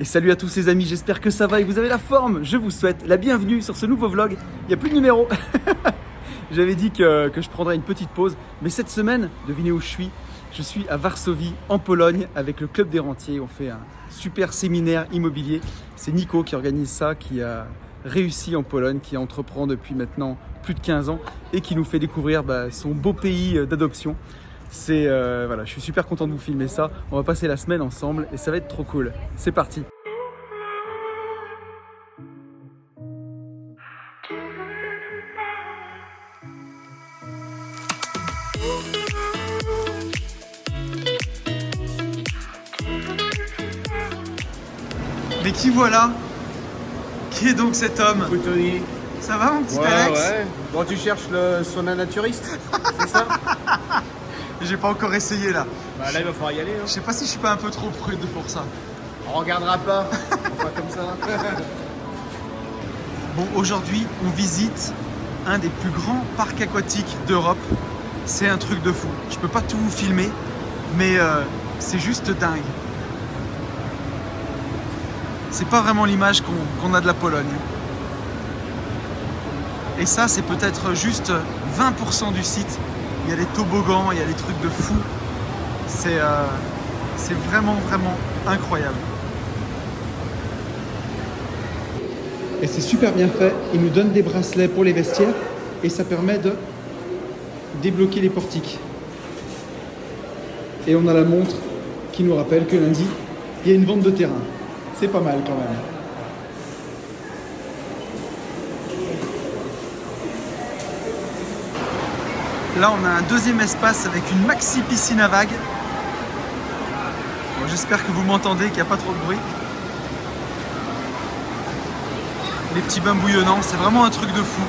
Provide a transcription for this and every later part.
Et salut à tous les amis, j'espère que ça va et que vous avez la forme. Je vous souhaite la bienvenue sur ce nouveau vlog. Il n'y a plus de numéro. J'avais dit que je prendrais une petite pause. Mais cette semaine, devinez où je suis. Je suis à Varsovie, en Pologne, avec le Club des Rentiers. On fait un super séminaire immobilier. C'est Nico qui organise ça, qui a réussi en Pologne, qui entreprend depuis maintenant plus de 15 ans et qui nous fait découvrir son beau pays d'adoption. Voilà, je suis super content de vous filmer ça. On va passer la semaine ensemble et ça va être trop cool. C'est parti. Mais qui voilà? Qui est donc cet homme? Tony. Ça va mon petit Ouais, Alex? ouais. Bon, tu cherches le sauna naturiste, c'est ça? J'ai pas encore essayé là. Bah là, il va falloir y aller. Hein. Je sais pas si je suis pas un peu trop prude pour ça. On regardera pas. On va comme ça. Bon, aujourd'hui, on visite un des plus grands parcs aquatiques d'Europe. C'est un truc de fou. Je peux pas tout vous filmer, mais c'est juste dingue. C'est pas vraiment l'image qu'on a de la Pologne. Et ça, c'est peut-être juste 20% du site. Il y a des toboggans, il y a des trucs de fou. C'est vraiment, vraiment incroyable. Et c'est super bien fait. Ils nous donnent des bracelets pour les vestiaires et ça permet de débloquer les portiques. Et on a la montre qui nous rappelle que lundi, il y a une vente de terrain. C'est pas mal quand même. Là, on a un deuxième espace avec une maxi piscine à vagues. Bon, j'espère que vous m'entendez, qu'il n'y a pas trop de bruit. Les petits bains bouillonnants, c'est vraiment un truc de fou.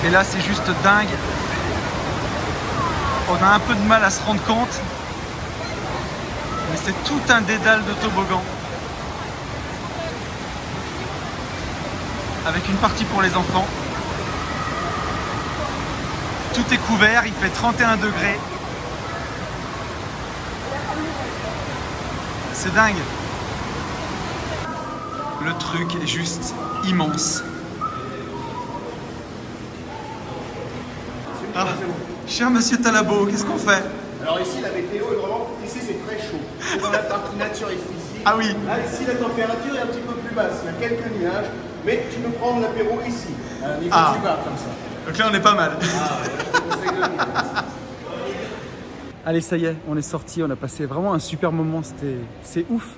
Et là, c'est juste dingue. On a un peu de mal à se rendre compte. Mais c'est tout un dédale de toboggan. Avec une partie pour les enfants. Tout est couvert, il fait 31 degrés. C'est dingue. Le truc est juste immense. Ah, cher monsieur Talabo, qu'est-ce qu'on fait? Alors ici, la météo est vraiment... Ici, c'est très chaud. C'est dans la partie naturiste ici. Ah oui. Là, ici, la température est un petit peu plus basse. Il y a quelques nuages. Mais tu peux prendre l'apéro ici. À un niveau plus bas, comme ça. Donc là, on est pas mal. Ah, ouais, je te conseille de venir. Allez, ça y est, on est sorti, on a passé vraiment un super moment, c'est ouf.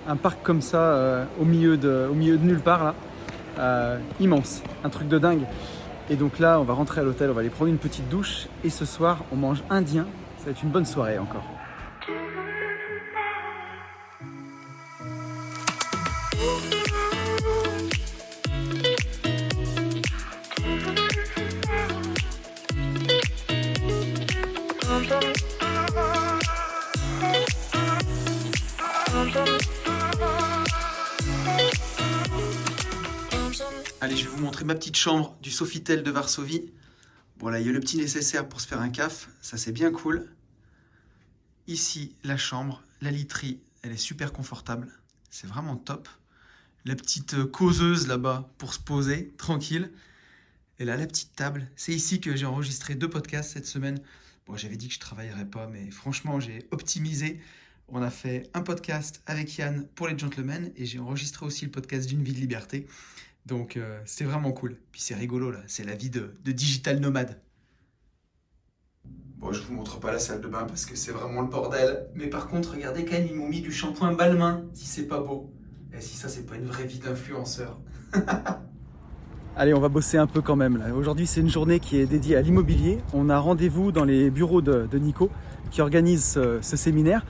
Un parc comme ça, au milieu de nulle part, là, immense, un truc de dingue. Et donc là, on va rentrer à l'hôtel, on va aller prendre une petite douche. Et ce soir, on mange indien, ça va être une bonne soirée encore. Allez, je vais vous montrer ma petite chambre du Sofitel de Varsovie. Bon là, il y a le petit nécessaire pour se faire un caf, ça c'est bien cool. Ici, la chambre, la literie, elle est super confortable. C'est vraiment top. La petite causeuse là-bas pour se poser, tranquille. Et là, la petite table. C'est ici que j'ai enregistré 2 podcasts cette semaine. Bon, j'avais dit que je ne travaillerais pas, mais franchement, j'ai optimisé. On a fait un podcast avec Yann pour les gentlemen et j'ai enregistré aussi le podcast d'une vie de liberté. Donc, c'était vraiment cool. Puis c'est rigolo, là. C'est la vie de digital nomade. Bon, je vous montre pas la salle de bain parce que c'est vraiment le bordel. Mais par contre, regardez quand même, ils m'ont mis du shampoing Balmain, si c'est pas beau. Et si ça, c'est pas une vraie vie d'influenceur. Allez, on va bosser un peu quand même. Aujourd'hui, c'est une journée qui est dédiée à l'immobilier. On a rendez-vous dans les bureaux de Nico qui organise ce séminaire.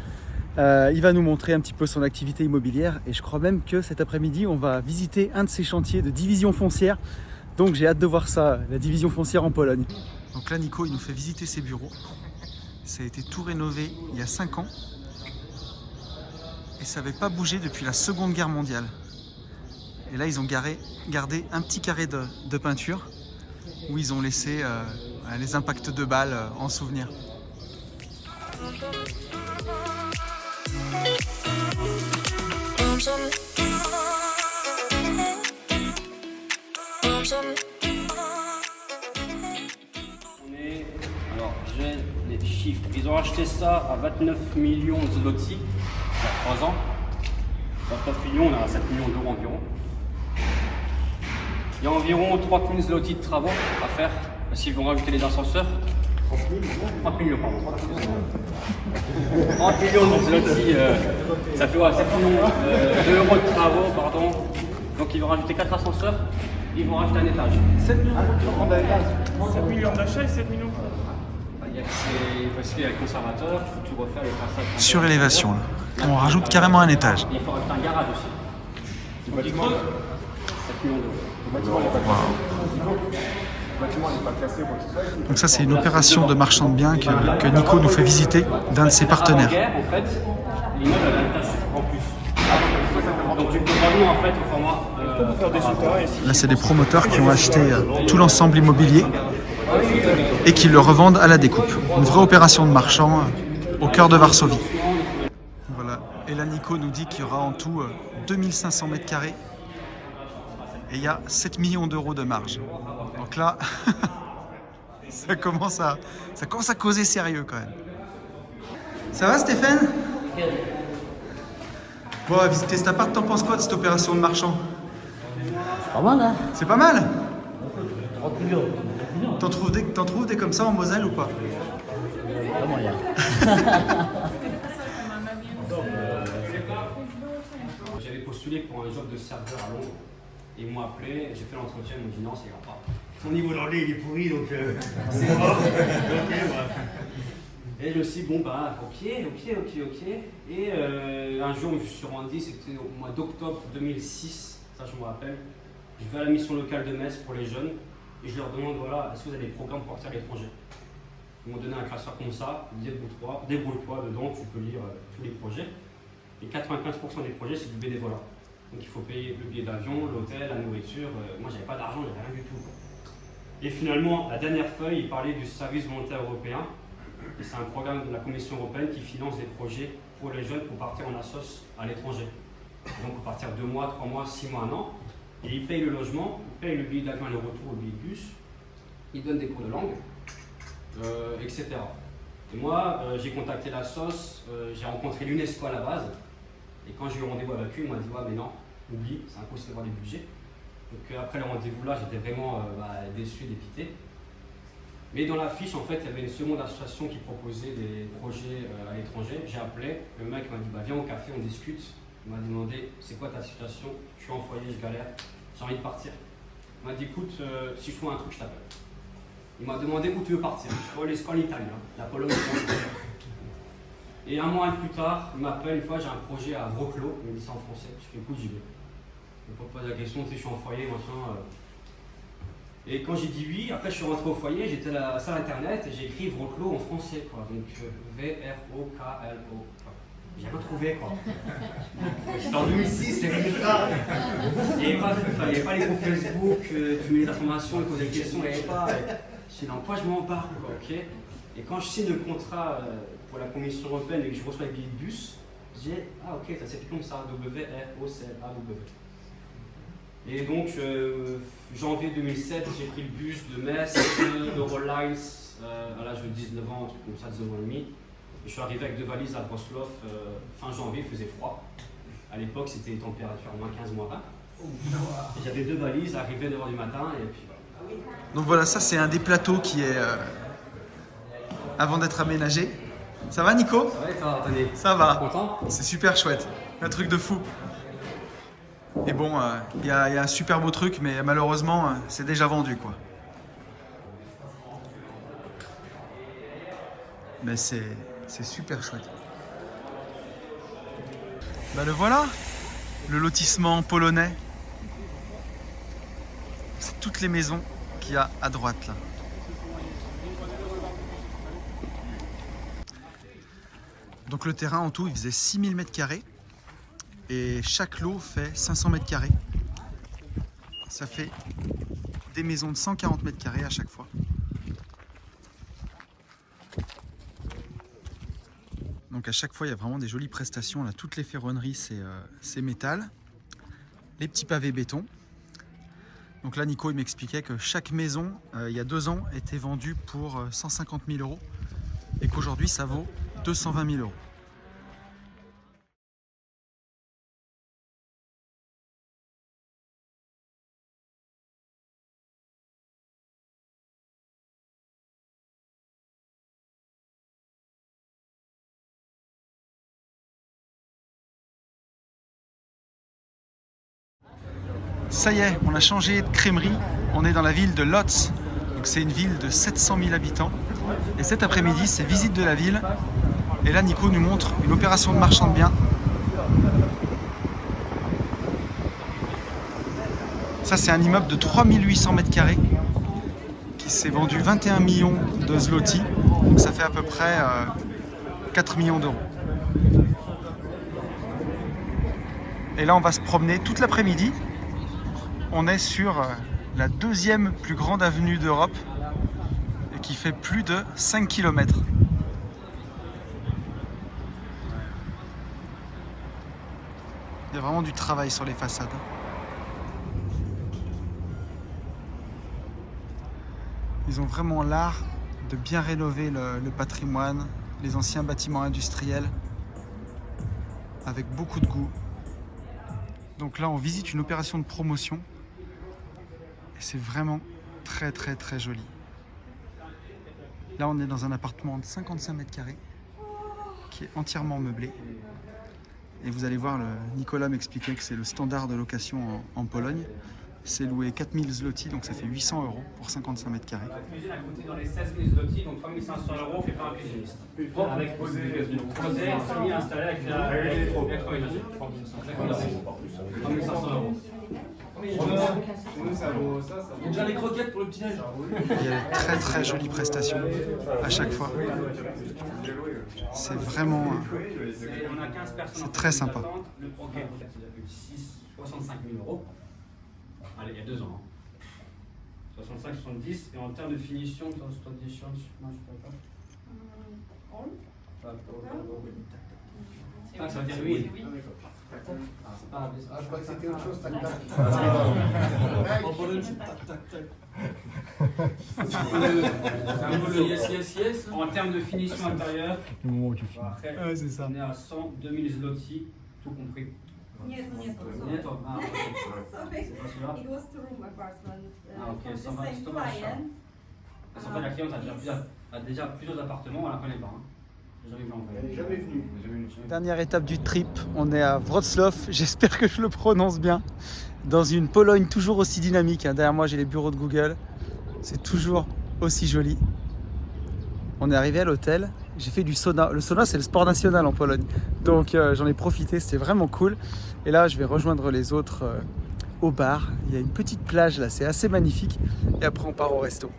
Il va nous montrer un petit peu son activité immobilière et je crois même que cet après-midi, on va visiter un de ses chantiers de division foncière. Donc j'ai hâte de voir ça, la division foncière en Pologne. Donc là, Nico, il nous fait visiter ses bureaux. Ça a été tout rénové il y a 5 ans et ça n'avait pas bougé depuis la Seconde Guerre mondiale. Et là, ils ont gardé un petit carré de peinture où ils ont laissé les impacts de balles en souvenir. Alors, j'ai les chiffres. Ils ont acheté ça à 29 millions de zloty il y a 3 ans. 29 millions, on est à 7 millions d'euros environ. Il y a environ 30 000 zloty de travaux à faire s'ils vont rajouter les ascenseurs. 30 millions, pardon. 30 millions de zloty, ça fait 7 millions d'euros de travaux, pardon. Donc ils vont rajouter 4 ascenseurs, ils vont rajouter un étage. 7 millions d'achats et 7 millions. C'est parce qu'il y a le conservateur, il faut tout refaire, les façades. Surélévation, là. On rajoute carrément un étage. Il faut rajouter un garage aussi. Le bâtiment, 7 millions d'euros. le bâtiment n'est pas classé ou quoi que ce soit. Donc ça, c'est une opération de marchand de biens que Nico nous fait visiter d'un de ses partenaires. Avant-guerre, en fait, l'immeuble avait un étage en plus. Donc tu peux vraiment en fait au format. Pour faire des souterrains ici. Là, c'est des promoteurs qui ont acheté tout l'ensemble immobilier et qui le revendent à la découpe. Une vraie opération de marchand au cœur de Varsovie. Voilà. Et là, Nico nous dit qu'il y aura en tout 2500 mètres carrés et il y a 7 millions d'euros de marge. Donc là, ça commence à causer sérieux quand même. Ça va, Stéphane? Bon, on va visiter cet appart. T'en penses quoi de cette opération de marchand? Pas mal, hein? C'est pas mal? 30 millions. T'en trouves des comme ça en Moselle ou pas? Pas moyen. J'avais postulé pour un job de serveur à Londres. Ils m'ont appelé, j'ai fait l'entretien, ils m'ont dit non, c'est pas. Ton niveau d'anglais il est pourri donc c'est mort. Et je me suis dit, bon bah ok. Et un jour je me suis rendu, c'était au mois d'octobre 2006, ça je me rappelle. Je vais à la mission locale de Metz pour les jeunes et je leur demande voilà, est-ce que vous avez des programmes pour partir à l'étranger? Ils m'ont donné un classeur comme ça, débrouille-toi dedans, tu peux lire tous les projets. Et 95% des projets c'est du bénévolat. Donc il faut payer le billet d'avion, l'hôtel, la nourriture. Moi j'avais pas d'argent, j'avais rien du tout. Et finalement, la dernière feuille, il parlait du service volontaire européen. Et c'est un programme de la Commission européenne qui finance des projets pour les jeunes pour partir en assos à l'étranger. Donc pour partir 2 mois, 3 mois, 6 mois, 1 an. Et ils payent le logement, ils payent le billet d'avion et le retour au billet de bus. Ils donnent des cours de langue, etc. Et moi, j'ai contacté l'assos, j'ai rencontré l'UNESCO à la base. Et quand j'ai eu rendez-vous avec lui, il m'a dit ouais, mais non, oublie, c'est impossible d'avoir des budgets. Donc après le rendez-vous là, j'étais vraiment déçu, dépité. Mais dans la fiche, en fait, il y avait une seconde association qui proposait des projets à l'étranger. J'ai appelé, le mec m'a dit bah, viens au café, on discute. Il m'a demandé c'est quoi ta situation? Je suis en foyer, je galère, j'ai envie de partir. Il m'a dit écoute, si je trouve un truc, je t'appelle. Il m'a demandé où tu veux partir. Je veux aller en Italie, hein. La Pologne. Et un mois plus tard, il m'appelle une fois, j'ai un projet à Wrocław, il me dit ça en français. Je fais écoute, j'y vais. Il me pose la question, tu sais, je suis en foyer, machin. Et quand j'ai dit oui, après je suis rentré au foyer, j'étais à la salle internet et j'ai écrit Wrocław en français, quoi. Donc V-R-O-K-L-O. J'ai rien trouvé, quoi. C'était en 2006, les résultats. Il n'y avait pas les groupes Facebook, tu mets les informations, tu poses des questions, il n'y avait pas. Je dis dans quoi je m'embarque, quoi, ok. Et quand je signe le contrat pour la Commission européenne et que je reçois les billets de bus, j'ai ah ok, ça s'écrit comme ça, W-R-O-C-L-A-W. Et donc, janvier 2007, j'ai pris le bus de Metz, Eurolines, à l'âge de 19 ans, un truc comme ça, 2 ans et demi. Je suis arrivé avec 2 valises à Wrocław, fin janvier, il faisait froid. À l'époque, c'était des températures moins 15, moins 20. Et j'avais 2 valises, arrivé à 9h du matin, et puis voilà. Donc voilà, ça c'est un des plateaux qui est avant d'être aménagé. Ça va, Nico? Ça va et toi, Anthony? Ça va. Content? C'est super chouette. Un truc de fou. Et bon, il y a un super beau truc, mais malheureusement, c'est déjà vendu, quoi. Mais c'est super chouette. Bah le voilà, le lotissement polonais. C'est toutes les maisons qu'il y a à droite, là. Donc le terrain en tout, il faisait 6000 m². Et chaque lot fait 500 m². Ça fait des maisons de 140 m² à chaque fois. Donc à chaque fois, il y a vraiment des jolies prestations. Là, toutes les ferronneries, c'est métal. Les petits pavés béton. Donc là, Nico, il m'expliquait que chaque maison, il y a 2 ans, était vendue pour 150 000 € et qu'aujourd'hui, ça vaut 220 000 €. Ça y est, on a changé de crèmerie. On est dans la ville de Łódź. Donc c'est une ville de 700 000 habitants. Et cet après-midi, c'est visite de la ville. Et là, Nico nous montre une opération de marchand de biens. Ça, c'est un immeuble de 3800 m² qui s'est vendu 21 millions de zloty. Donc ça fait à peu près 4 millions d'euros. Et là, on va se promener toute l'après-midi. On est sur la 2e plus grande avenue d'Europe et qui fait plus de 5 km. Il y a vraiment du travail sur les façades. Ils ont vraiment l'art de bien rénover le patrimoine, les anciens bâtiments industriels, avec beaucoup de goût. Donc là, on visite une opération de promotion. Et c'est vraiment très très très joli. Là, on est dans un appartement de 55 m² qui est entièrement meublé. Et vous allez voir, Nicolas m'expliquait que c'est le standard de location en Pologne. C'est loué 4000 zloty, donc ça fait 800 € pour 55 m². La cuisine a coûté dans les 16 000 zloty, donc 3 500 €, on fait pas un cuisiniste. Avec posé, semi installé avec l'électroménager. 3 500 €. Il y a déjà les croquettes pour le petit-déj. Il y a de très très jolies prestations à chaque fois. C'est vraiment... c'est très sympa. Le progrès, 65 000 €. Allez, il y a 2 ans. 65, 70. Et en termes de finition, moi je sais pas. Ça veut dire oui. Ah, je crois que c'était autre chose, tac tac. En termes de finition intérieure, Ouais, c'est ça. on est à 102 000 zloty, tout compris. Nie, to nie to. Nie to, a, okay. Sorry. C'est pas celui-là. It was two-room apartment Ah, ok, for the ça va, same c'est dommage, ça. client. Parce qu'en fait, la cliente a déjà plusieurs appartements, on la connaît pas. Hein. J'ai jamais vu en vrai. Elle n'est jamais venue. Dernière étape du trip, on est à Wrocław, j'espère que je le prononce bien, dans une Pologne toujours aussi dynamique. Derrière moi j'ai les bureaux de Google, c'est toujours aussi joli. On est arrivé à l'hôtel, j'ai fait du sauna. Le sauna c'est le sport national en Pologne, donc j'en ai profité, c'était vraiment cool. Et là je vais rejoindre les autres au bar, il y a une petite plage là, c'est assez magnifique. Et après on part au resto.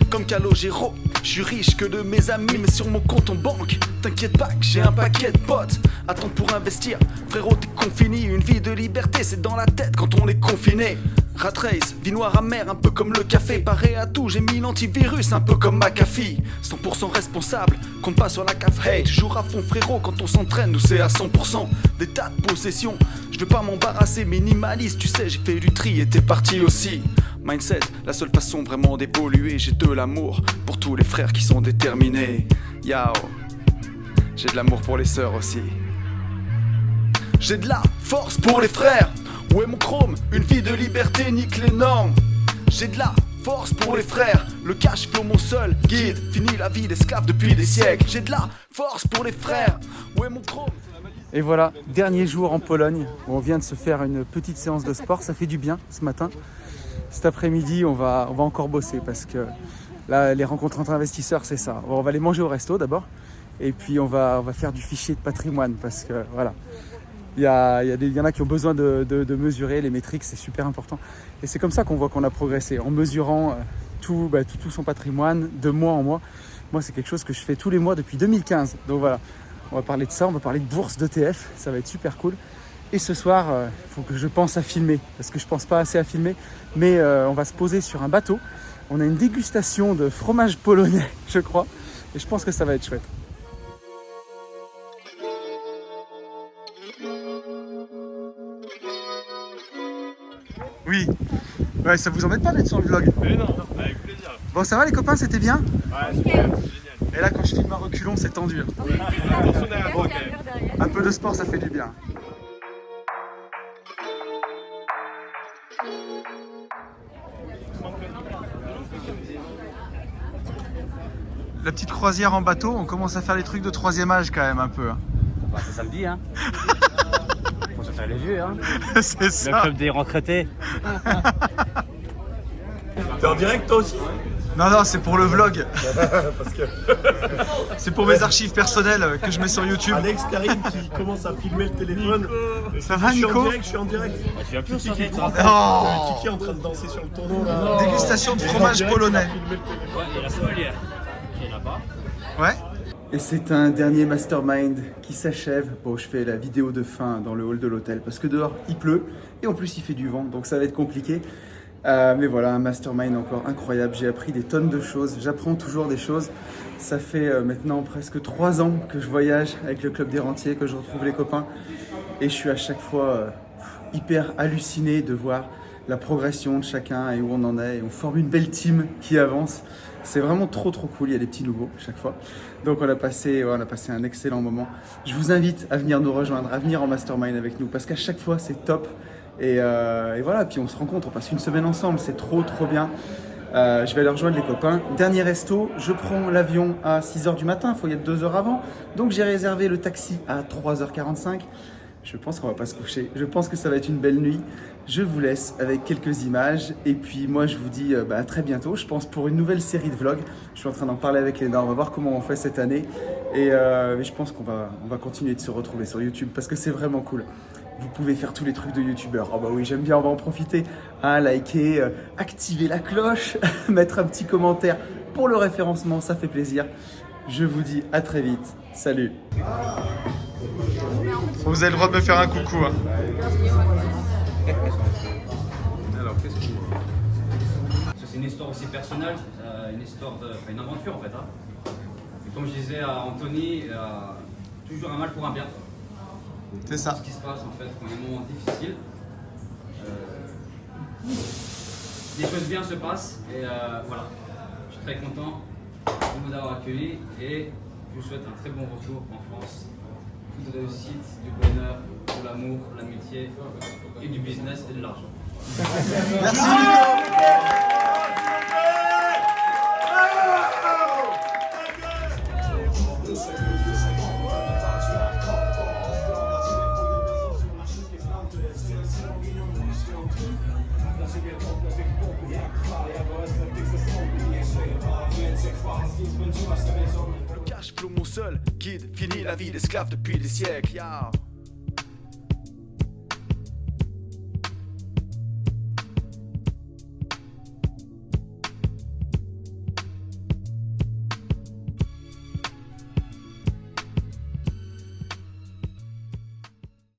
Comme Calogero, je suis riche que de mes amis, mais sur mon compte en banque, t'inquiète pas que j'ai un paquet de potes. Attends pour investir, frérot t'es confiné. Une vie de liberté c'est dans la tête quand on est confiné. Rat race, vie noire amère, un peu comme le café. Paré à tout, j'ai mis l'antivirus, un peu comme McAfee. 100% responsable, compte pas sur la CAF. Hey, toujours à fond frérot, quand on s'entraîne, nous c'est à 100%. Des tas de possessions, je veux pas m'embarrasser. Minimaliste, tu sais, j'ai fait du tri et t'es parti aussi. Mindset, la seule façon vraiment d'évoluer. J'ai de l'amour pour tous les frères qui sont déterminés. Yao, j'ai de l'amour pour les sœurs aussi. J'ai de la force pour les frères. Où est mon chrome? Une vie de liberté nique les normes. J'ai de la force pour les frères. Le cash flow mon seul guide. Fini la vie d'esclave depuis des siècles. J'ai de la force pour les frères. Où est mon chrome? Et voilà, dernier jour en Pologne. On vient de se faire une petite séance de sport, ça fait du bien ce matin. Cet après-midi, on va encore bosser parce que là, les rencontres entre investisseurs, c'est ça. On va aller manger au resto d'abord et puis on va faire du fichier de patrimoine parce que voilà, il y en a qui ont besoin de mesurer les métriques, c'est super important. Et c'est comme ça qu'on voit qu'on a progressé, en mesurant tout son patrimoine de mois en mois. Moi, c'est quelque chose que je fais tous les mois depuis 2015. Donc voilà, on va parler de ça, on va parler de bourse d'ETF, ça va être super cool. Et ce soir, il faut que je pense à filmer, parce que je pense pas assez à filmer. Mais on va se poser sur un bateau. On a une dégustation de fromage polonais, je crois. Et je pense que ça va être chouette. Oui. Ouais, ça vous embête pas d'être sur le vlog? Mais non, avec plaisir. Bon, ça va les copains, c'était bien? Ouais, super, génial. Et là, quand je filme à reculons, c'est tendu. Attention derrière toi, quand même. Un peu de sport, ça fait du bien. La petite croisière en bateau, on commence à faire les trucs de 3e âge quand même un peu. Bah, c'est samedi, hein. Faut se faire les vieux, hein. C'est Le ça. club des retraités. T'es en direct toi aussi? Non, non, c'est pour le vlog. C'est pour mes archives personnelles que je mets sur YouTube. Alex Karim qui commence à filmer le téléphone. Ça va, Nico? Je suis en direct. Tu viens plus Kiki, sortir, toi. Oh, Kiki est en train de danser sur le tonneau là. dégustation de fromage polonais. Ouais, et la sommelière qui est là-bas. Ouais. Et c'est un dernier mastermind qui s'achève. Bon, je fais la vidéo de fin dans le hall de l'hôtel parce que dehors il pleut et en plus il fait du vent, donc ça va être compliqué. Mais voilà, un mastermind encore incroyable. J'ai appris des tonnes de choses. J'apprends toujours des choses. Ça fait maintenant presque 3 ans que je voyage avec le Club des Rentiers, que je retrouve les copains. Et je suis à chaque fois hyper halluciné de voir la progression de chacun et où on en est. Et on forme une belle team qui avance. C'est vraiment trop cool. Il y a des petits nouveaux chaque fois. Donc on a passé un excellent moment. Je vous invite à venir nous rejoindre, à venir en mastermind avec nous parce qu'à chaque fois c'est top. Et voilà, puis on se rencontre, on passe une semaine ensemble, c'est trop bien. Je vais aller rejoindre les copains. Dernier resto, je prends l'avion à 6h du matin, il faut y être 2 heures avant. Donc j'ai réservé le taxi à 3h45. Je pense qu'on va pas se coucher, je pense que ça va être une belle nuit. Je vous laisse avec quelques images et puis moi je vous dis à très bientôt, je pense pour une nouvelle série de vlogs. Je suis en train d'en parler avec Léna, on va voir comment on fait cette année. Et je pense qu'on va continuer de se retrouver sur YouTube parce que c'est vraiment cool. Vous pouvez faire tous les trucs de youtubeurs. Oh bah oui, j'aime bien, on va en profiter. Liker, activer la cloche, mettre un petit commentaire pour le référencement, ça fait plaisir. Je vous dis à très vite. Salut. Vous avez le droit de me faire un coucou. Hein. Alors, qu'est-ce que c'est une histoire aussi personnelle, une aventure en fait. Hein. Et comme je disais à Anthony, toujours un mal pour un bien. C'est ça. Ce qui se passe en fait quand il y a des moments difficiles, des choses bien se passent et voilà. Je suis très content de vous avoir accueillis et je vous souhaite un très bon retour en France. Toute réussite, du bonheur, de l'amour, de l'amitié et du business et de l'argent. Merci Nico. Le cash flow, mon seul guide, fini la vie d'esclave depuis des siècles.